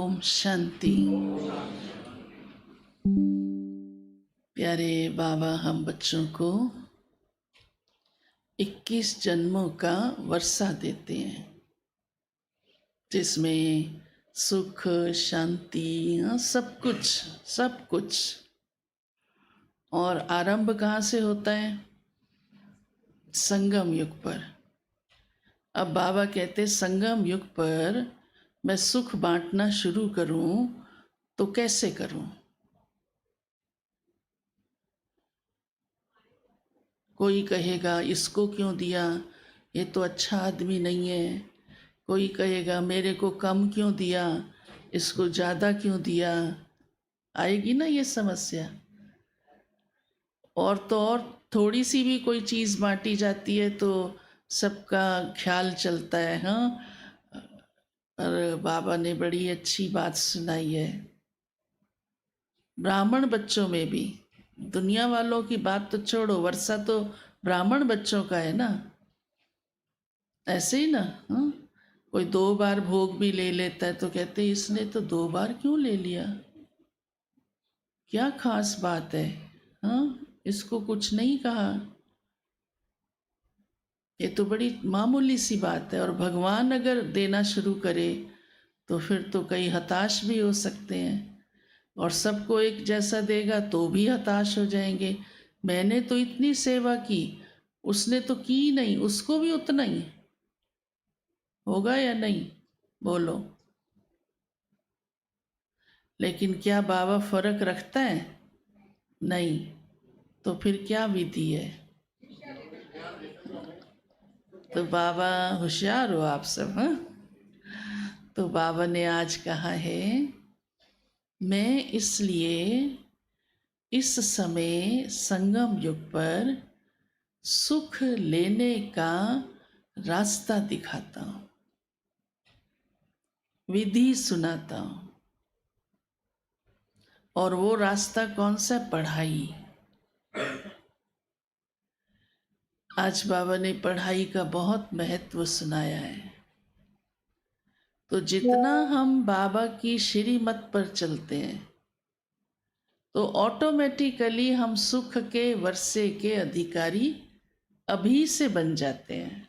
ओम शांति। प्यारे बाबा हम बच्चों को 21 जन्मों का वर्षा देते हैं, जिसमें सुख शांति सब कुछ। और आरंभ कहाँ से होता है? संगम युग पर। अब बाबा कहते संगम युग पर मैं सुख बांटना शुरू करूं तो कैसे करूं? कोई कहेगा इसको क्यों दिया, ये तो अच्छा आदमी नहीं है। कोई कहेगा मेरे को कम क्यों दिया, इसको ज़्यादा क्यों दिया। आएगी ना ये समस्या। और तो और थोड़ी सी भी कोई चीज़ बांटी जाती है तो सबका ख्याल चलता है। हाँ, और बाबा ने बड़ी अच्छी बात सुनाई है। ब्राह्मण बच्चों में भी, दुनिया वालों की बात तो छोड़ो, वर्षा तो ब्राह्मण बच्चों का है ना। ऐसे ही ना। हाँ, कोई 2 बार भोग भी ले लेता है तो कहते हैं इसने तो 2 बार क्यों ले लिया, क्या खास बात है। हाँ, इसको कुछ नहीं कहा, ये तो बड़ी मामूली सी बात है। और भगवान अगर देना शुरू करे तो फिर तो कई हताश भी हो सकते हैं। और सबको एक जैसा देगा तो भी हताश हो जाएंगे। मैंने तो इतनी सेवा की, उसने तो की नहीं, उसको भी उतना ही होगा या नहीं, बोलो। लेकिन क्या बाबा फर्क रखता है? नहीं। तो फिर क्या विधि है? तो बाबा होशियार हो आप सब। हाँ, तो बाबा ने आज कहा है मैं इसलिए इस समय संगम युग पर सुख लेने का रास्ता दिखाता हूँ, विधि सुनाता हूँ। और वो रास्ता कौन सा? पढ़ाई। आज बाबा ने पढ़ाई का बहुत महत्व सुनाया है। तो जितना हम बाबा की श्रीमत पर चलते हैं तो ऑटोमेटिकली हम सुख के वर्षे के अधिकारी अभी से बन जाते हैं।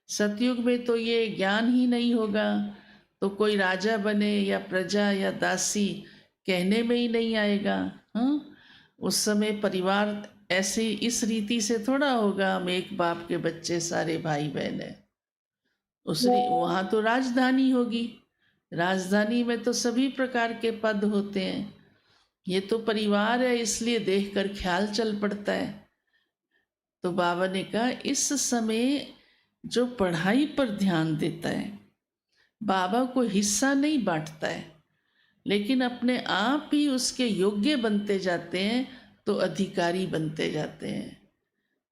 सतयुग में तो ये ज्ञान ही नहीं होगा तो कोई राजा बने या प्रजा या दासी कहने में ही नहीं आएगा। हाँ, उस समय परिवार ऐसे इस रीति से थोड़ा होगा, हम एक बाप के बच्चे सारे भाई बहन हैं। वहाँ तो राजधानी होगी, राजधानी में तो सभी प्रकार के पद होते हैं। ये तो परिवार है, इसलिए देखकर ख्याल चल पड़ता है। तो बाबा ने कहा इस समय जो पढ़ाई पर ध्यान देता है, बाबा को हिस्सा नहीं बांटता है, लेकिन अपने आप ही उसके योग्य बनते जाते हैं तो अधिकारी बनते जाते हैं।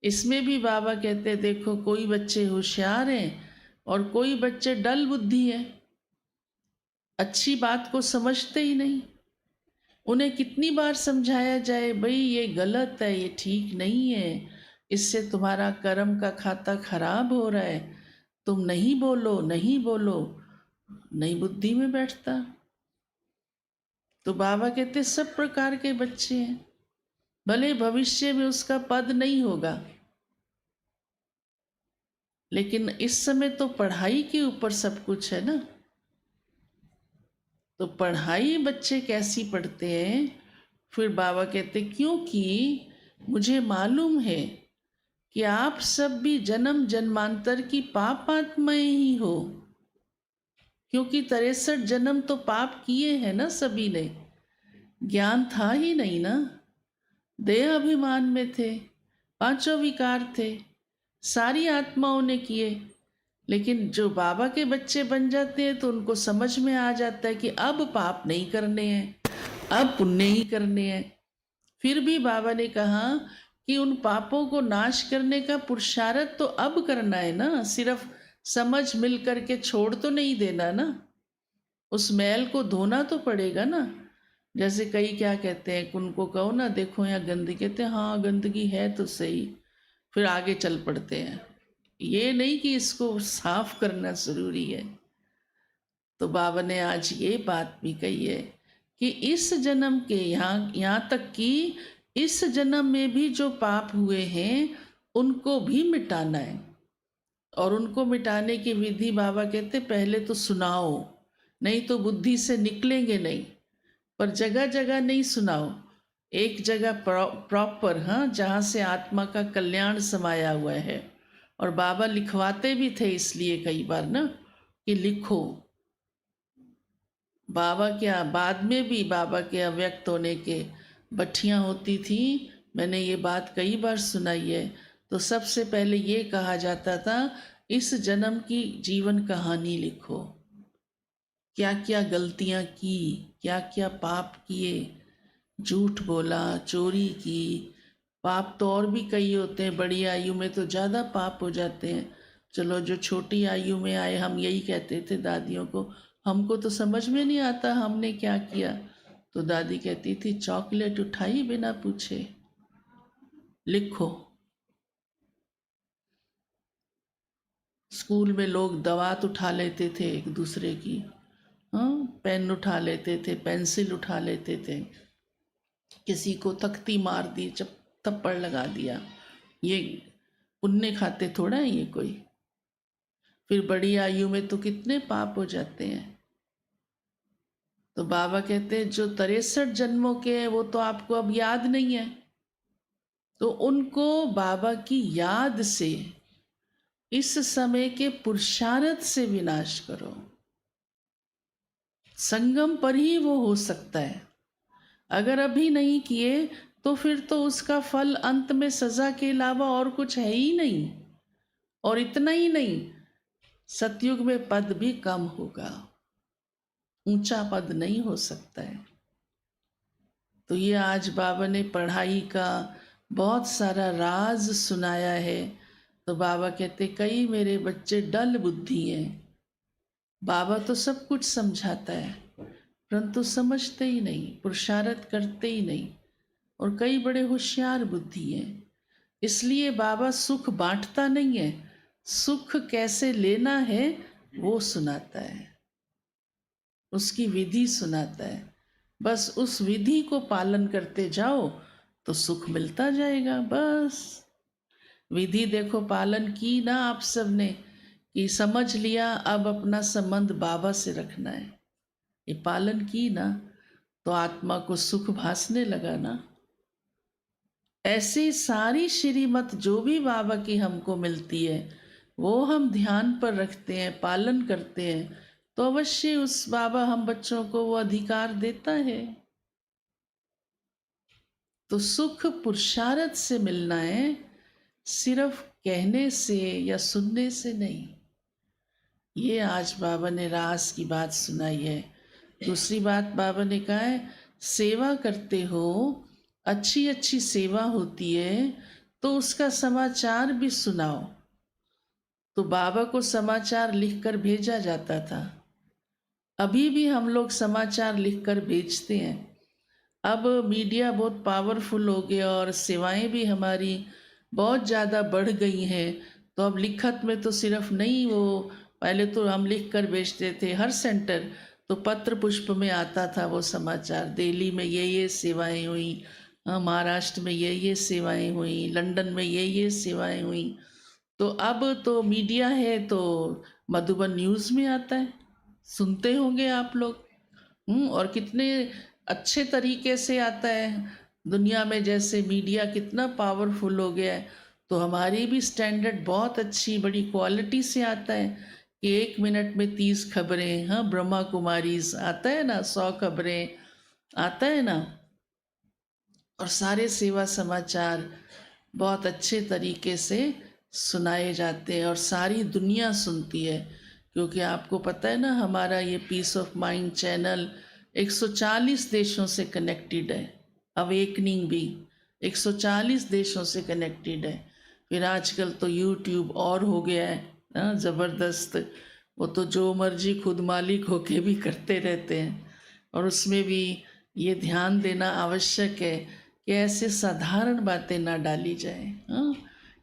इसमें भी बाबा कहते हैं देखो कोई बच्चे होशियार हैं और कोई बच्चे डल बुद्धि हैं, अच्छी बात को समझते ही नहीं। उन्हें कितनी बार समझाया जाए भाई ये गलत है, ये ठीक नहीं है, इससे तुम्हारा कर्म का खाता खराब हो रहा है, तुम नहीं बोलो नहीं बोलो, नहीं बुद्धि में बैठता। तो बाबा कहते सब प्रकार के बच्चे हैं, भले भविष्य में उसका पद नहीं होगा, लेकिन इस समय तो पढ़ाई के ऊपर सब कुछ है ना। तो पढ़ाई बच्चे कैसी पढ़ते हैं? फिर बाबा कहते क्योंकि मुझे मालूम है कि आप सब भी जन्म जन्मांतर की पाप आत्माएं ही हो, क्योंकि 63 जन्म तो पाप किए हैं ना सभी ने। ज्ञान था ही नहीं ना, देह अभिमान में थे, 5 विकार थे, सारी आत्माओं ने किए। लेकिन जो बाबा के बच्चे बन जाते हैं तो उनको समझ में आ जाता है कि अब पाप नहीं करने हैं, अब पुण्य ही करने हैं। फिर भी बाबा ने कहा कि उन पापों को नाश करने का पुरुषार्थ तो अब करना है ना, सिर्फ समझ मिल करके छोड़ तो नहीं देना ना, उस मैल को धोना तो पड़ेगा ना। जैसे कई क्या कहते हैं, उनको कहो ना देखो यहाँ गंदगी, कहते हैं हाँ गंदगी है तो सही, फिर आगे चल पड़ते हैं। ये नहीं कि इसको साफ करना ज़रूरी है। तो बाबा ने आज ये बात भी कही है कि इस जन्म के यहाँ तक कि इस जन्म में भी जो पाप हुए हैं उनको भी मिटाना है। और उनको मिटाने की विधि बाबा कहते पहले तो सुनाओ, नहीं तो बुद्धि से निकलेंगे नहीं। पर जगह जगह नहीं सुनाओ, एक जगह प्रॉपर, हाँ, जहाँ से आत्मा का कल्याण समाया हुआ है। और बाबा लिखवाते भी थे इसलिए कई बार ना कि लिखो। बाबा के बाद में भी बाबा के अव्यक्त होने के बठियाँ होती थी, मैंने ये बात कई बार सुनाई है। तो सबसे पहले ये कहा जाता था इस जन्म की जीवन कहानी लिखो, क्या क्या गलतियाँ की, क्या क्या पाप किए, झूठ बोला, चोरी की। पाप तो और भी कई होते हैं, बड़ी आयु में तो ज़्यादा पाप हो जाते हैं। चलो जो छोटी आयु में आए, हम यही कहते थे दादियों को, हमको तो समझ में नहीं आता हमने क्या किया। तो दादी कहती थी चॉकलेट उठाई बिना पूछे, लिखो। स्कूल में लोग दवात उठा लेते थे एक दूसरे की, हाँ, पेन उठा लेते थे, पेंसिल उठा लेते थे, किसी को तख्ती मार दी, जब थप्पड़ लगा दिया। ये पुण्य खाते थोड़ा है ये कोई। फिर बड़ी आयु में तो कितने पाप हो जाते हैं। तो बाबा कहते हैं जो 63 जन्मों के हैं वो तो आपको अब याद नहीं है, तो उनको बाबा की याद से, इस समय के पुरुषार्थ से विनाश करो। संगम पर ही वो हो सकता है। अगर अभी नहीं किए तो फिर तो उसका फल अंत में सजा के अलावा और कुछ है ही नहीं। और इतना ही नहीं, सतयुग में पद भी कम होगा, ऊंचा पद नहीं हो सकता है। तो ये आज बाबा ने पढ़ाई का बहुत सारा राज सुनाया है। तो बाबा कहते कई मेरे बच्चे डल बुद्धि हैं। बाबा तो सब कुछ समझाता है परंतु समझते ही नहीं, पुरुषार्थ करते ही नहीं, और कई बड़े होशियार बुद्धि हैं। इसलिए बाबा सुख बांटता नहीं है, सुख कैसे लेना है वो सुनाता है, उसकी विधि सुनाता है। बस उस विधि को पालन करते जाओ तो सुख मिलता जाएगा। बस विधि देखो पालन की ना आप सब ने, कि समझ लिया अब अपना संबंध बाबा से रखना है, ये पालन की ना तो आत्मा को सुख भासने लगा ना। ऐसी सारी श्रीमत जो भी बाबा की हमको मिलती है वो हम ध्यान पर रखते हैं, पालन करते हैं, तो अवश्य उस बाबा हम बच्चों को वो अधिकार देता है। तो सुख पुरुषार्थ से मिलना है, सिर्फ कहने से या सुनने से नहीं। ये आज बाबा ने रास की बात सुनाई है। दूसरी बात बाबा ने कहा है सेवा करते हो, अच्छी अच्छी सेवा होती है तो उसका समाचार भी सुनाओ। तो बाबा को समाचार लिखकर भेजा जाता था, अभी भी हम लोग समाचार लिखकर भेजते हैं। अब मीडिया बहुत पावरफुल हो गया और सेवाएं भी हमारी बहुत ज़्यादा बढ़ गई हैं। तो अब लिखत में तो सिर्फ नहीं, वो पहले तो हम लिख कर भेजते थे हर सेंटर, तो पत्र पुष्प में आता था वो समाचार, दिल्ली में ये सेवाएं हुई, महाराष्ट्र में ये सेवाएं हुई, लंदन में ये सेवाएं हुई। तो अब तो मीडिया है तो मधुबन न्यूज़ में आता है, सुनते होंगे आप लोग। और कितने अच्छे तरीके से आता है। दुनिया में जैसे मीडिया कितना पावरफुल हो गया है, तो हमारी भी स्टैंडर्ड बहुत अच्छी बड़ी क्वालिटी से आता है कि 1 मिनट में 30 खबरें, हाँ, ब्रह्मा कुमारीज आता है ना, 100 खबरें आता है ना, और सारे सेवा समाचार बहुत अच्छे तरीके से सुनाए जाते हैं और सारी दुनिया सुनती है। क्योंकि आपको पता है ना हमारा ये पीस ऑफ माइंड चैनल 140 देशों से कनेक्टेड है, अवेकनिंग भी 140 देशों से कनेक्टेड है। फिर आजकल तो यूट्यूब और हो गया है ना, ज़बरदस्त, वो तो जो मर्जी खुद मालिक होके भी करते रहते हैं। और उसमें भी ये ध्यान देना आवश्यक है कि ऐसे साधारण बातें ना डाली जाए। हाँ,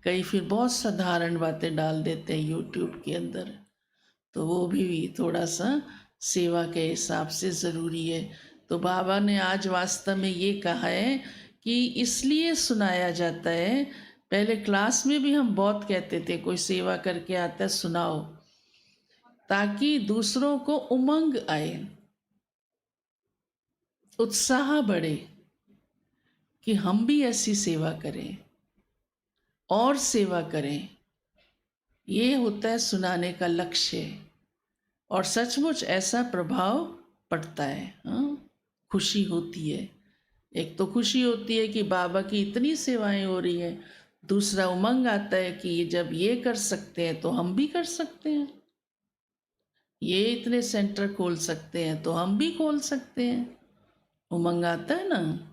कई फिर बहुत साधारण बातें डाल देते हैं यूट्यूब के अंदर, तो वो भी थोड़ा सा सेवा के हिसाब से ज़रूरी है। तो बाबा ने आज वास्तव में ये कहा है कि इसलिए सुनाया जाता है। पहले क्लास में भी हम बहुत कहते थे, कोई सेवा करके आता है सुनाओ, ताकि दूसरों को उमंग आए, उत्साह बढ़े कि हम भी ऐसी सेवा करें और सेवा करें। ये होता है सुनाने का लक्ष्य, और सचमुच ऐसा प्रभाव पड़ता है। हाँ, खुशी होती है। एक तो खुशी होती है कि बाबा की इतनी सेवाएं हो रही हैं, दूसरा उमंग आता है कि जब ये कर सकते हैं तो हम भी कर सकते हैं, ये इतने सेंटर खोल सकते हैं तो हम भी खोल सकते हैं। उमंग आता है ना।